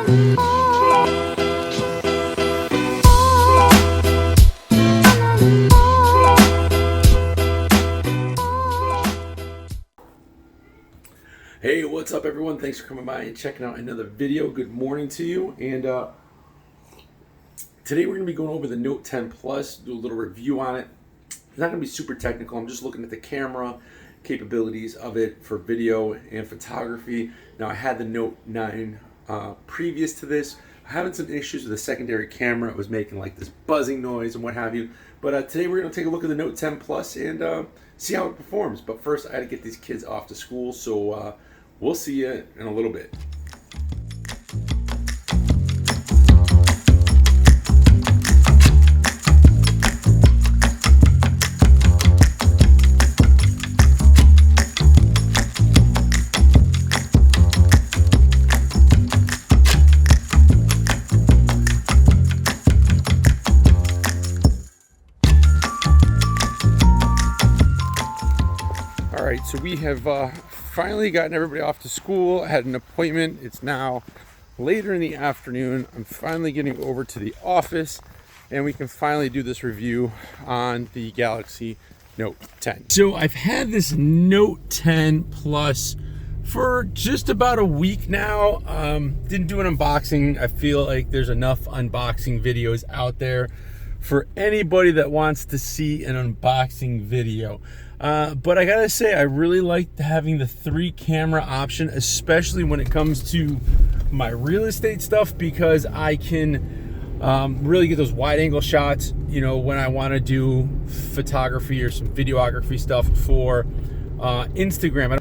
Hey, what's up everyone? Thanks for coming by and checking out another video. Good morning to you. And today we're going to be going over the Note 10 Plus, do a little review on it. It's not going to be super technical. I'm just looking at the camera capabilities of it for video and photography. Now I had the Note 9 previous to this. Having some issues with the secondary camera. It was making like this buzzing noise and what have you. But today we're going to take a look at the Note 10 Plus and see how it performs. But first I had to get these kids off to school, so we'll see you in a little bit. All right, so we have finally gotten everybody off to school. I had an appointment. It's now later in the afternoon. I'm finally getting over to the office and we can finally do this review on the Galaxy Note 10. So I've had this Note 10 Plus for just about a week now. Didn't do an unboxing. I feel like there's enough unboxing videos out there for anybody that wants to see an unboxing video. But I gotta say, I really like having the 3-camera option, especially when it comes to my real estate stuff, because I can really get those wide angle shots, you know, when I want to do photography or some videography stuff for Instagram.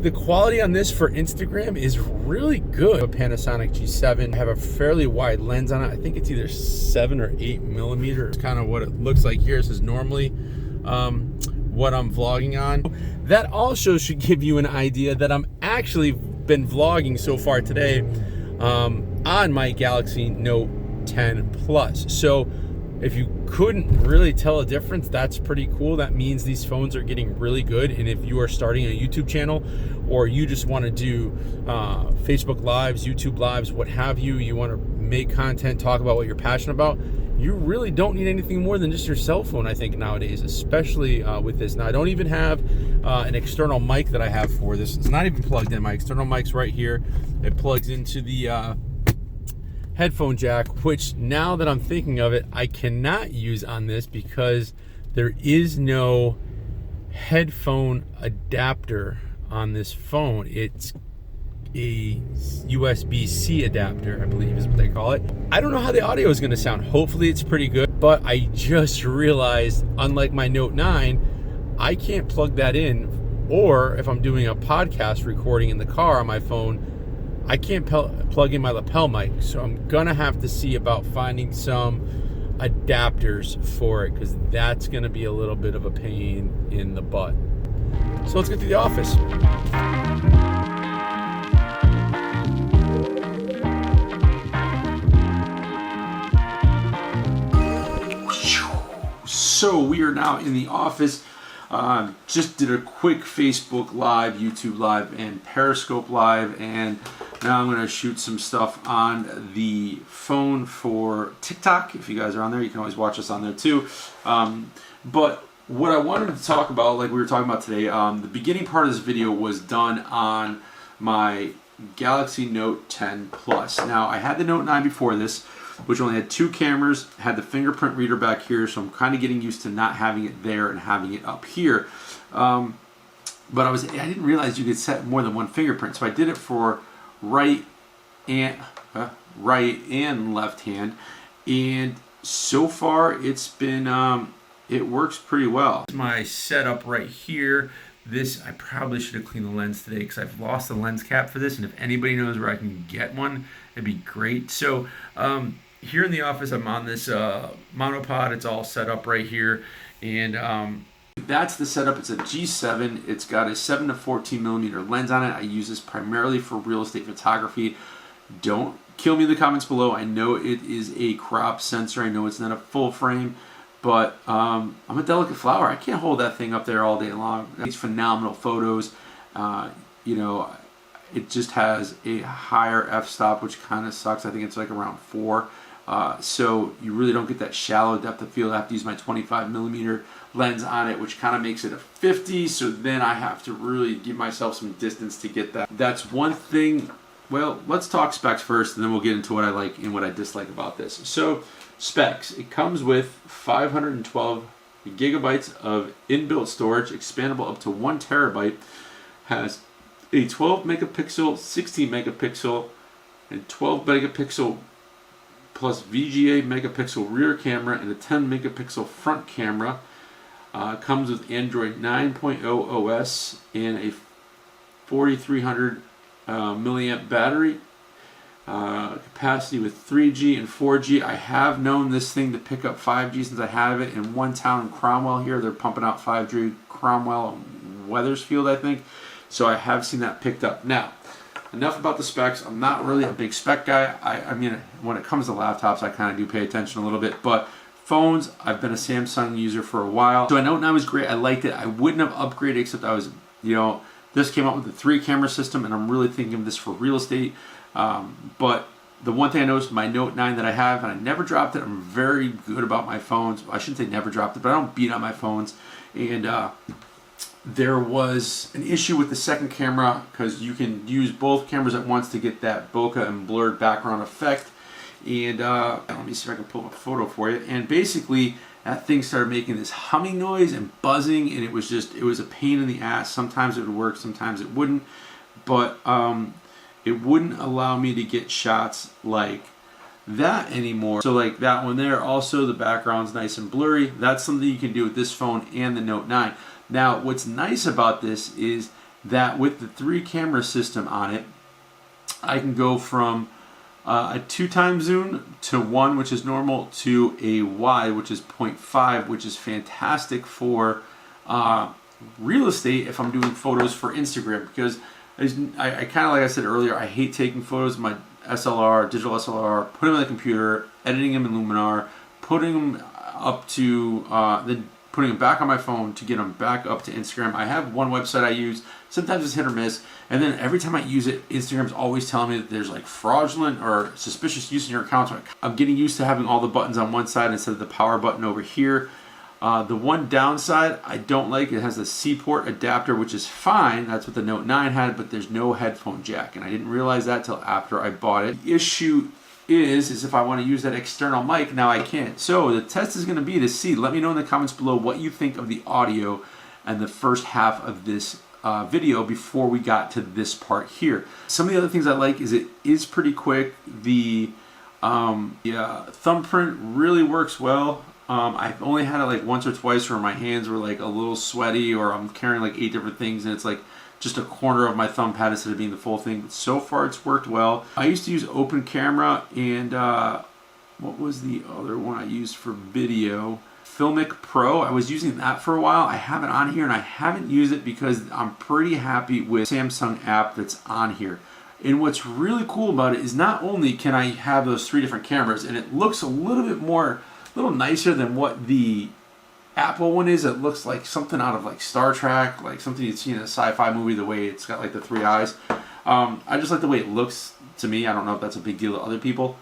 The quality on this for Instagram is really good. A Panasonic G7. I have a fairly wide lens on it. I think it's either 7 or 8 millimeter. It's kind of what it looks like here. This is normally what I'm vlogging on. That also should give you an idea that I'm actually been vlogging so far today on my Galaxy Note 10 Plus. So if you couldn't really tell a difference, that's pretty cool. That means these phones are getting really good. And if you are starting a YouTube channel, or you just want to do Facebook Lives, YouTube Lives, what have you, you want to make content, talk about what you're passionate about, you really don't need anything more than just your cell phone, I think, nowadays, especially with this. Now, I don't even have an external mic that I have for this. It's not even plugged in. My external mic's right here. It plugs into the headphone jack, which, now that I'm thinking of it, I cannot use on this because there is no headphone adapter on this phone. It's a USB-C adapter, I believe is what they call it. I don't know how the audio is going to sound. Hopefully it's pretty good, but I just realized, unlike my Note 9, I can't plug that in, or if I'm doing a podcast recording in the car on my phone, I can't plug in my lapel mic. So I'm gonna have to see about finding some adapters for it, because that's gonna be a little bit of a pain in the butt. So let's get to the office. So we are now in the office. Just did a quick Facebook Live, YouTube Live, and Periscope Live, and now I'm going to shoot some stuff on the phone for TikTok. If you guys are on there, you can always watch us on there too. But what I wanted to talk about, like we were talking about today, the beginning part of this video was done on my Galaxy Note 10 Plus. Now, I had the Note 9 before this, which only had 2 cameras, had the fingerprint reader back here, so I'm kind of getting used to not having it there and having it up here. But I didn't realize you could set more than one fingerprint, so I did it for right and left hand, and so far it's been it works pretty well. My setup right here. This, I probably should have cleaned the lens today because I've lost the lens cap for this, and if anybody knows where I can get one, it'd be great. So here in the office, I'm on this monopod. It's all set up right here, and that's the setup. It's a G7. It's got a 7 to 14 millimeter lens on it. I use this primarily for real estate photography. Don't kill me in the comments below. I know it is a crop sensor. I know it's not a full frame, but I'm a delicate flower. I can't hold that thing up there all day long. These phenomenal photos. You know, It just has a higher f-stop, which kind of sucks. I think it's like around 4. So you really don't get that shallow depth of field. I have to use my 25mm lens on it, which kind of makes it a 50. So then I have to really give myself some distance to get that. That's one thing. Well, let's talk specs first, and then we'll get into what I like and what I dislike about this. So specs, it comes with 512 gigabytes of inbuilt storage, expandable up to 1 terabyte, has a 12 megapixel, 16 megapixel, and 12 megapixel plus VGA megapixel rear camera and a 10 megapixel front camera. Comes with Android 9.0 OS and a 4300 milliamp battery. Capacity with 3G and 4G. I have known this thing to pick up 5G since I have it in one town in Cromwell here. They're pumping out 5G, Cromwell, Weathersfield, I think. So I have seen that picked up. Now, enough about the specs. I'm not really a big spec guy. I mean, when it comes to laptops, I kind of do pay attention a little bit. But phones, I've been a Samsung user for a while. So I know Note9 was great. I liked it. I wouldn't have upgraded except I was, this came out with a 3-camera system, and I'm really thinking of this for real estate. But the one thing I noticed with my Note 9 that I have, and I never dropped it, I'm very good about my phones. I shouldn't say never dropped it, but I don't beat on my phones. And there was an issue with the second camera because you can use both cameras at once to get that bokeh and blurred background effect. And let me see if I can pull up a photo for you. And basically, that thing started making this humming noise and buzzing, and it was a pain in the ass. Sometimes it would work, sometimes it wouldn't. But it wouldn't allow me to get shots like that anymore. So like that one there, also the background's nice and blurry. That's something you can do with this phone and the Note 9. Now, what's nice about this is that with the 3-camera system on it, I can go from a 2x zoom to 1, which is normal, to a wide, which is 0.5, which is fantastic for real estate if I'm doing photos for Instagram, because I kind of, like I said earlier, I hate taking photos of my SLR, digital SLR, putting them on the computer, editing them in Luminar, putting them up to, then putting them back on my phone to get them back up to Instagram. I have one website I use. Sometimes it's hit or miss. And then every time I use it, Instagram's always telling me that there's like fraudulent or suspicious use in your account. So I'm getting used to having all the buttons on one side instead of the power button over here. The one downside I don't like, it has the C port adapter, which is fine. That's what the Note 9 had, but there's no headphone jack. And I didn't realize that till after I bought it. The issue is if I want to use that external mic, now I can't. So the test is going to be to see. Let me know in the comments below what you think of the audio and the first half of this video before we got to this part here. Some of the other things I like is it is pretty quick. The thumbprint really works well. I've only had it like once or twice where my hands were like a little sweaty, or I'm carrying like 8 different things and it's like just a corner of my thumb pad instead of being the full thing. But so far it's worked well. I used to use Open Camera, and what was the other one I used for video? Filmic Pro. I was using that for a while. I have it on here and I haven't used it because I'm pretty happy with Samsung app that's on here. And what's really cool about it is not only can I have those 3 different cameras, and it looks a little bit more, a little nicer than what the Apple one is. It looks like something out of like Star Trek, like something you'd see in a sci-fi movie, the way it's got like the 3 eyes. I just like the way it looks to me. I don't know if that's a big deal to other people.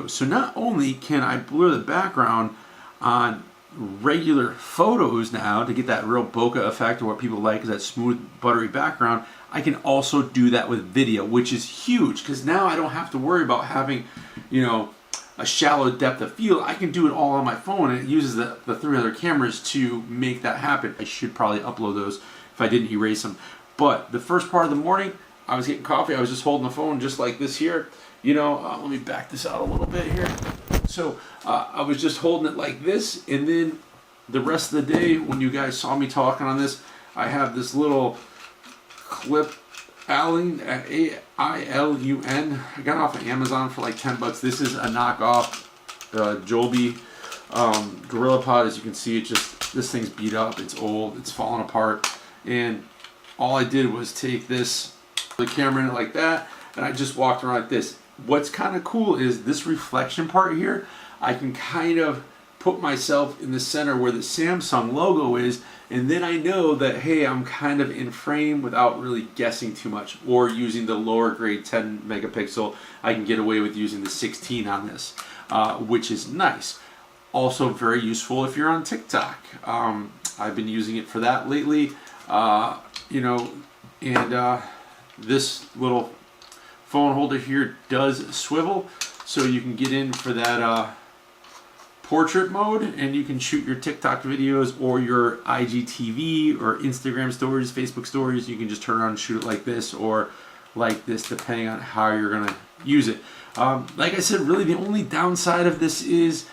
So not only can I blur the background on regular photos now to get that real bokeh effect, or what people like is that smooth buttery background, I can also do that with video, which is huge because now I don't have to worry about having, a shallow depth of field. I can do it all on my phone, and it uses the 3 other cameras to make that happen. I should probably upload those if I didn't erase them. But the first part of the morning, I was getting coffee. I was just holding the phone just like this here. Let me back this out a little bit here. So I was just holding it like this, and then the rest of the day, when you guys saw me talking on this, I have this little clip Allen, A-I-L-U-N. I got it off of Amazon for like 10 bucks. This is a knockoff Joby Gorilla Pod. As you can see, this thing's beat up. It's old. It's falling apart. And all I did was take the camera in it like that, and I just walked around like this. What's kind of cool is this reflection part here. I can kind of put myself in the center where the Samsung logo is, and then I know that, hey, I'm kind of in frame without really guessing too much, or using the lower grade 10 megapixel. I can get away with using the 16 on this, which is nice. Also very useful if you're on TikTok. I've been using it for that lately, you know, and this little phone holder here does swivel, so you can get in for that portrait mode, and you can shoot your TikTok videos or your IGTV or Instagram stories, Facebook stories. You can just turn around and shoot it like this or like this, depending on how you're gonna use it. Like I said, really the only downside of this is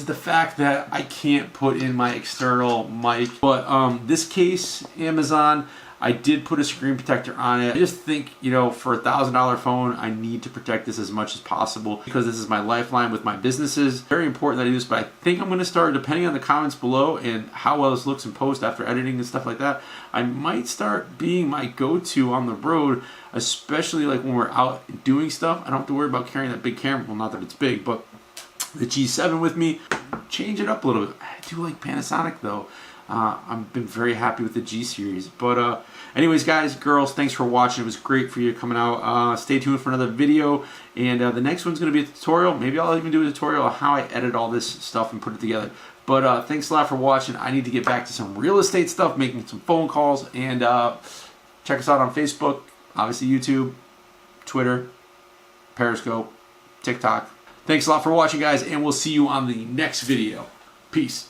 the fact that I can't put in my external mic. But this case, Amazon, I did put a screen protector on it. I just think, you know, for $1,000 phone, I need to protect this as much as possible because this is my lifeline with my businesses. Very important that I do this, but I think I'm going to start, depending on the comments below and how well this looks in post after editing and stuff like that, I might start being my go-to on the road, especially like when we're out doing stuff. I don't have to worry about carrying that big camera. Well, not that it's big, but the G7 with me, change it up a little bit. I do like Panasonic though. I've been very happy with the G series. But anyways, guys, girls, thanks for watching. It was great for you coming out. Stay tuned for another video. And the next one's going to be a tutorial. Maybe I'll even do a tutorial on how I edit all this stuff and put it together. But thanks a lot for watching. I need to get back to some real estate stuff, making some phone calls. And check us out on Facebook, obviously YouTube, Twitter, Periscope, TikTok. Thanks a lot for watching, guys, and we'll see you on the next video. Peace.